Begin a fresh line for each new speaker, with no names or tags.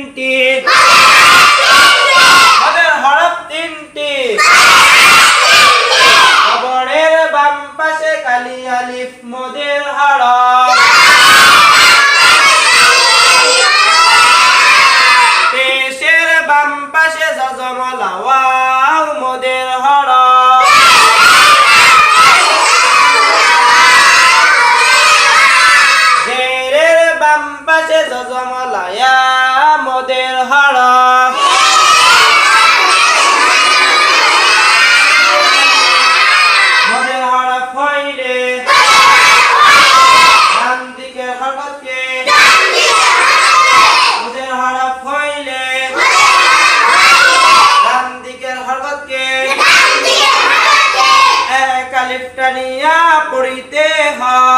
তিনটি মদের হরফ তিনটি খবরের বাম পাশে কালি আলিফ মদের হরফ পেশের বাম পাশে জজমলা ওয়াও মদের হরফ জেরের বাম পাশে জজমলা ইয়া মদের হরফ মদের হরফ হইলে ডান দিকের হরফকে মদের হরফ হইলে ডান দিকের হরফকে এক আলিফ টানিয়া পড়িতে হয়।